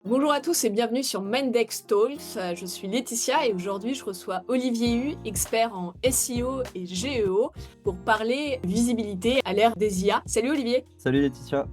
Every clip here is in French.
Bonjour à tous et bienvenue sur Mendex Talks. Je suis Laetitia et aujourd'hui je reçois Olivier Hu, expert en SEO et GEO, pour parler visibilité à l'ère des IA. Salut Olivier! Salut Laetitia.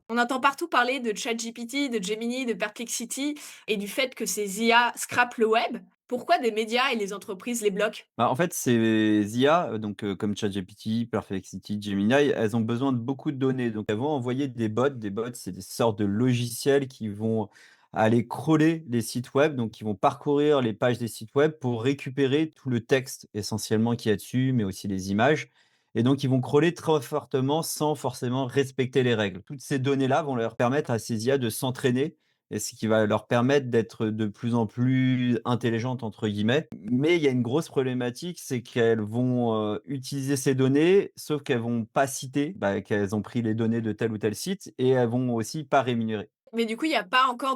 On entend partout parler de ChatGPT, de Gemini, de Perplexity et du fait que ces IA scrapent le web. Pourquoi des médias et les entreprises les bloquent? Bah, en fait, ces IA, comme ChatGPT, Perplexity, Gemini, elles ont besoin de beaucoup de données. Donc, elles vont envoyer des bots. Des bots, c'est des sortes de logiciels qui vont aller crawler les sites web, donc qui vont parcourir les pages des sites web pour récupérer tout le texte essentiellement qu'il y a dessus, mais aussi les images. Et donc, ils vont crawler très fortement sans forcément respecter les règles. Toutes ces données-là vont leur permettre à ces IA de s'entraîner et ce qui va leur permettre d'être de plus en plus «intelligentes» entre guillemets. Mais il y a une grosse problématique, c'est qu'elles vont, utiliser ces données, sauf qu'elles vont pas citer, qu'elles ont pris les données de tel ou tel site et elles vont aussi pas rémunérer. Mais du coup, il n'y a pas encore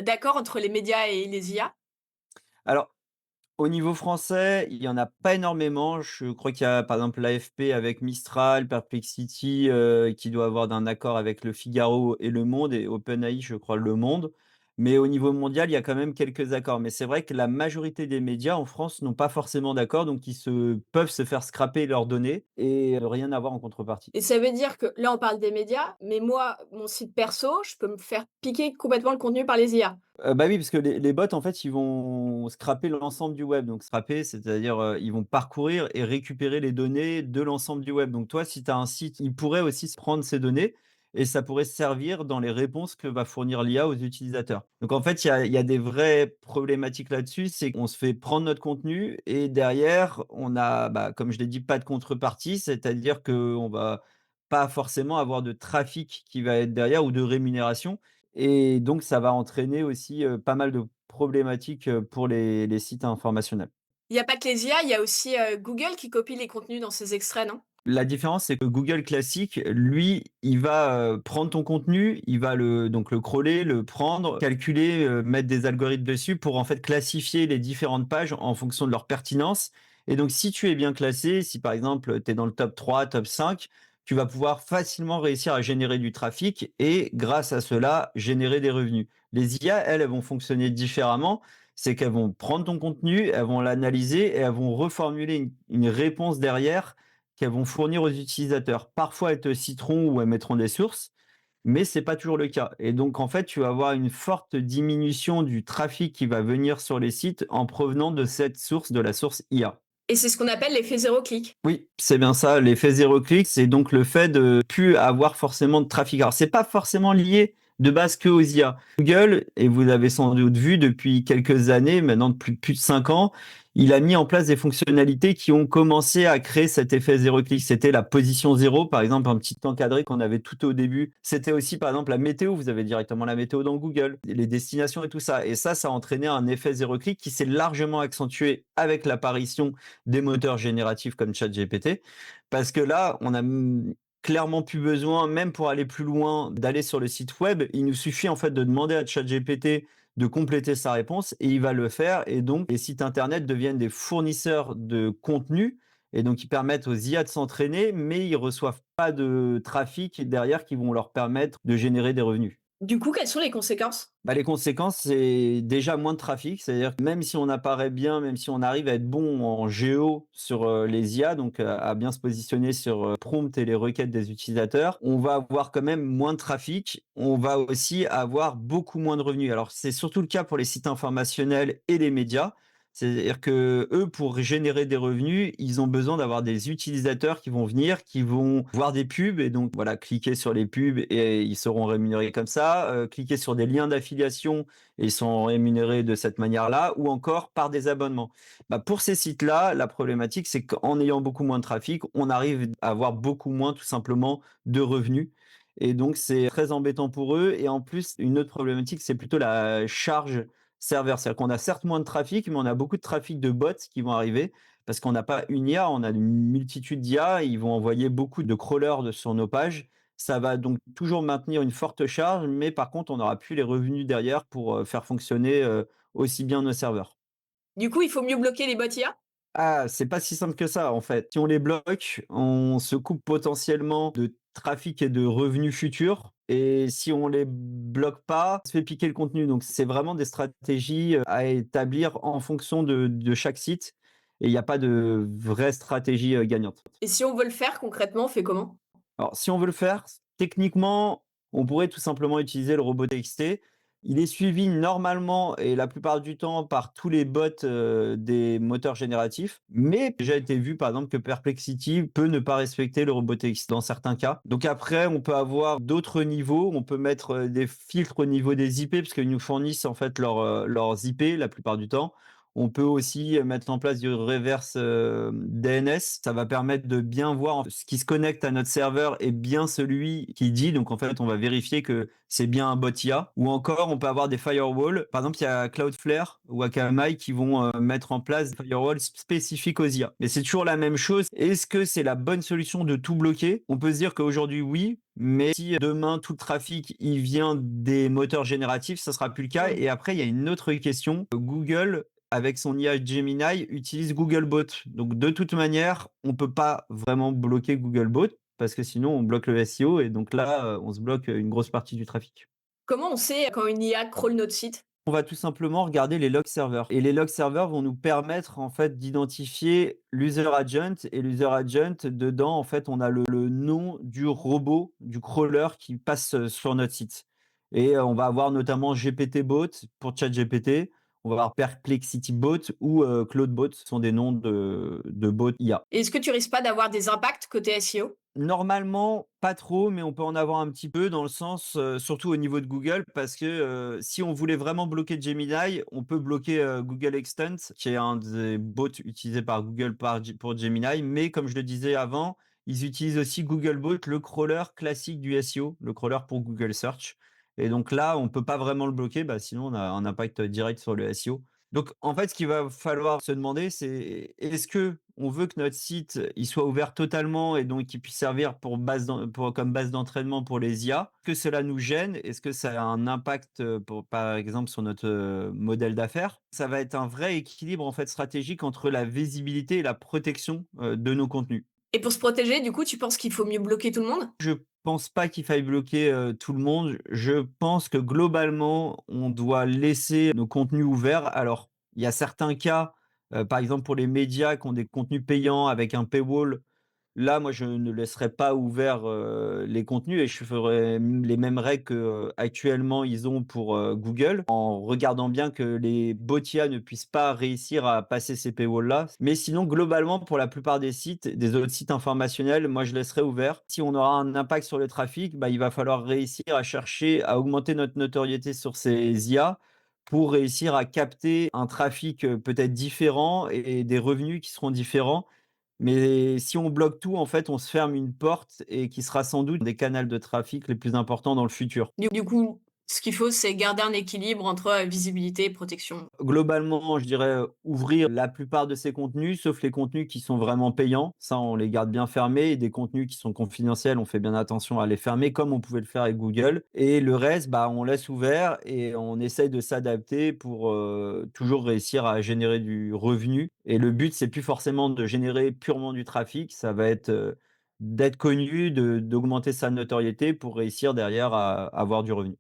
d'accord entre les médias et les IA? Alors, au niveau français, il y en a pas énormément. Je crois qu'il y a, par exemple, l'AFP avec Mistral, Perplexity, qui doit avoir un accord avec Le Figaro et Le Monde et OpenAI, je crois, Le Monde. Mais au niveau mondial, il y a quand même quelques accords. Mais c'est vrai que la majorité des médias en France n'ont pas forcément d'accord, donc peuvent se faire scraper leurs données et rien avoir en contrepartie. Et ça veut dire que là, on parle des médias, mais moi, mon site perso, je peux me faire piquer complètement le contenu par les IA. Bah, oui, parce que les bots, en fait, ils vont scraper l'ensemble du web. Donc scraper, c'est-à-dire, ils vont parcourir et récupérer les données de l'ensemble du web. Donc toi, si tu as un site, ils pourraient aussi se prendre ces données et ça pourrait servir dans les réponses que va fournir l'IA aux utilisateurs. Donc en fait, il y a des vraies problématiques là-dessus. C'est qu'on se fait prendre notre contenu et derrière, on a, comme je l'ai dit, pas de contrepartie. C'est-à-dire qu'on va pas forcément avoir de trafic qui va être derrière ou de rémunération. Et donc ça va entraîner aussi, pas mal de problématiques, pour les sites informationnels. Il y a pas que les IA, il y a aussi, Google qui copie les contenus dans ses extraits, non? La différence, c'est que Google classique, lui, il va, prendre ton contenu, il va le crawler, le prendre, calculer, mettre des algorithmes dessus pour en fait classifier les différentes pages en fonction de leur pertinence. Et donc si tu es bien classé, si par exemple, tu es dans le top 3, top 5, tu vas pouvoir facilement réussir à générer du trafic et grâce à cela, générer des revenus. Les IA, elles vont fonctionner différemment. C'est qu'elles vont prendre ton contenu, elles vont l'analyser et elles vont reformuler une réponse derrière qu'elles vont fournir aux utilisateurs. Parfois, elles te citeront ou elles mettront des sources, mais c'est pas toujours le cas. Et donc, en fait, tu vas avoir une forte diminution du trafic qui va venir sur les sites en provenant de cette source, de la source IA. Et c'est ce qu'on appelle l'effet zéro clic. Oui, c'est bien ça, l'effet zéro clic, c'est donc le fait de plus avoir forcément de trafic. Alors, c'est pas forcément lié de base que aux IA. Google, et vous l'avez sans doute vu depuis quelques années, maintenant depuis plus de 5 ans, il a mis en place des fonctionnalités qui ont commencé à créer cet effet zéro clic. C'était la position zéro, par exemple, un petit encadré qu'on avait tout au début. C'était aussi, par exemple, la météo. Vous avez directement la météo dans Google, les destinations et tout ça. Et ça a entraîné un effet zéro clic qui s'est largement accentué avec l'apparition des moteurs génératifs comme ChatGPT. Parce que là, on a clairement plus besoin, même pour aller plus loin, d'aller sur le site web. Il nous suffit en fait de demander à ChatGPT de compléter sa réponse et il va le faire. Et donc, les sites internet deviennent des fournisseurs de contenu et donc ils permettent aux IA de s'entraîner, mais ils reçoivent pas de trafic derrière qui vont leur permettre de générer des revenus. Du coup, quelles sont les conséquences? Les conséquences, c'est déjà moins de trafic, c'est-à-dire que même si on apparaît bien, même si on arrive à être bon en géo sur, les IA, donc à bien se positionner sur, prompt et les requêtes des utilisateurs, on va avoir quand même moins de trafic. On va aussi avoir beaucoup moins de revenus. Alors c'est surtout le cas pour les sites informationnels et les médias. C'est-à-dire que eux, pour générer des revenus, ils ont besoin d'avoir des utilisateurs qui vont venir, qui vont voir des pubs et donc voilà, cliquer sur les pubs et ils seront rémunérés comme ça. Cliquer sur des liens d'affiliation et ils sont rémunérés de cette manière-là ou encore par des abonnements. Pour ces sites-là, la problématique, c'est qu'en ayant beaucoup moins de trafic, on arrive à avoir beaucoup moins tout simplement de revenus et donc c'est très embêtant pour eux et en plus, une autre problématique, c'est plutôt la charge serveur. C'est-à-dire qu'on a certes moins de trafic, mais on a beaucoup de trafic de bots qui vont arriver parce qu'on n'a pas une IA, on a une multitude d'IA. Ils vont envoyer beaucoup de crawlers sur nos pages. Ça va donc toujours maintenir une forte charge, mais par contre, on n'aura plus les revenus derrière pour faire fonctionner aussi bien nos serveurs. Du coup, il faut mieux bloquer les bots IA? Ah, c'est pas si simple que ça, en fait. Si on les bloque, on se coupe potentiellement de trafic et de revenus futurs et si on les bloque pas, on se fait piquer le contenu. Donc c'est vraiment des stratégies, à établir en fonction de chaque site et il y a pas de vraie stratégie, gagnante. Et si on veut le faire concrètement, on fait comment? Alors, si on veut le faire, techniquement, on pourrait tout simplement utiliser le robot TXT. Il est suivi normalement et la plupart du temps par tous les bots, des moteurs génératifs, mais déjà été vu par exemple que Perplexity peut ne pas respecter le robot TXT dans certains cas. Donc après, on peut avoir d'autres niveaux, on peut mettre, des filtres au niveau des IP parce qu'ils nous fournissent en fait leurs IP la plupart du temps. On peut aussi mettre en place du reverse DNS. Ça va permettre de bien voir ce qui se connecte à notre serveur est bien celui qui dit. Donc en fait, on va vérifier que c'est bien un bot IA. Ou encore, on peut avoir des firewalls. Par exemple, il y a Cloudflare ou Akamai qui vont mettre en place des firewalls spécifiques aux IA. Mais c'est toujours la même chose. Est-ce que c'est la bonne solution de tout bloquer? On peut se dire qu'aujourd'hui, oui. Mais si demain tout le trafic il vient des moteurs génératifs, ça sera plus le cas. Mmh. Et après, il y a une autre question. Google avec son IA Gemini, utilise Googlebot. Donc, de toute manière, on peut pas vraiment bloquer Googlebot parce que sinon, on bloque le SEO et donc là, on se bloque une grosse partie du trafic. Comment on sait quand une IA crawl notre site? On va tout simplement regarder les log serveurs et les log serveurs vont nous permettre, en fait, d'identifier l'user agent et l'user agent, dedans, en fait, on a le nom du robot, du crawler qui passe, sur notre site et on va avoir notamment GPT-Bot pour ChatGPT, on va avoir Perplexity Bot ou Claude ce sont des noms de bots IA. Et est-ce que tu risques pas d'avoir des impacts côté SEO? Normalement, pas trop, mais on peut en avoir un petit peu dans le sens, surtout au niveau de Google parce que, si on voulait vraiment bloquer Gemini, on peut bloquer, Google Extend, qui est un des bots utilisés par Google pour Gemini. Mais comme je le disais avant, ils utilisent aussi Googlebot, le crawler classique du SEO, le crawler pour Google Search et donc là, on peut pas vraiment le bloquer, bah, sinon on a un impact direct sur le SEO. Donc en fait, ce qu'il va falloir se demander, c'est est-ce que on veut que notre site, il soit ouvert totalement et donc qu'il puisse servir comme base d'entraînement pour les IA? Est-ce que cela nous gêne? Est-ce que ça a un impact, par exemple, sur notre, modèle d'affaires? Ça va être un vrai équilibre, en fait, stratégique entre la visibilité et la protection, de nos contenus. Et pour se protéger, du coup, tu penses qu'il faut mieux bloquer tout le monde? Je pense pas qu'il faille bloquer, tout le monde. Je pense que globalement, on doit laisser nos contenus ouverts. Alors, il y a certains cas, par exemple pour les médias qui ont des contenus payants avec un paywall. Là, moi, je ne laisserai pas ouverts, les contenus et je ferai les mêmes règles qu'actuellement ils ont pour, Google, en regardant bien que les bots IA ne puissent pas réussir à passer ces paywalls-là. Mais sinon, globalement, pour la plupart des sites, des autres sites informationnels, moi, je laisserai ouvert. Si on aura un impact sur le trafic, bah, il va falloir réussir à chercher à augmenter notre notoriété sur ces IA pour réussir à capter un trafic, peut-être différent et des revenus qui seront différents. Mais si on bloque tout, en fait, on se ferme une porte et qui sera sans doute des canaux de trafic les plus importants dans le futur. Du coup, ce qu'il faut, c'est garder un équilibre entre, visibilité et protection. Globalement, je dirais, ouvrir la plupart de ces contenus, sauf les contenus qui sont vraiment payants. Ça, on les garde bien fermés et des contenus qui sont confidentiels, on fait bien attention à les fermer comme on pouvait le faire avec Google et le reste, bah, on laisse ouvert et on essaye de s'adapter pour, toujours réussir à générer du revenu et le but, c'est plus forcément de générer purement du trafic, ça va être, d'être connu, d'augmenter sa notoriété pour réussir derrière à avoir du revenu.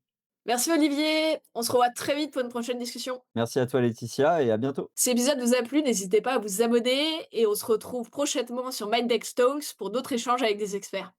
Merci Olivier, on se revoit très vite pour une prochaine discussion. Merci à toi Laetitia et à bientôt. Si l'épisode vous a plu, n'hésitez pas à vous abonner et on se retrouve prochainement sur Mindex Talks pour d'autres échanges avec des experts.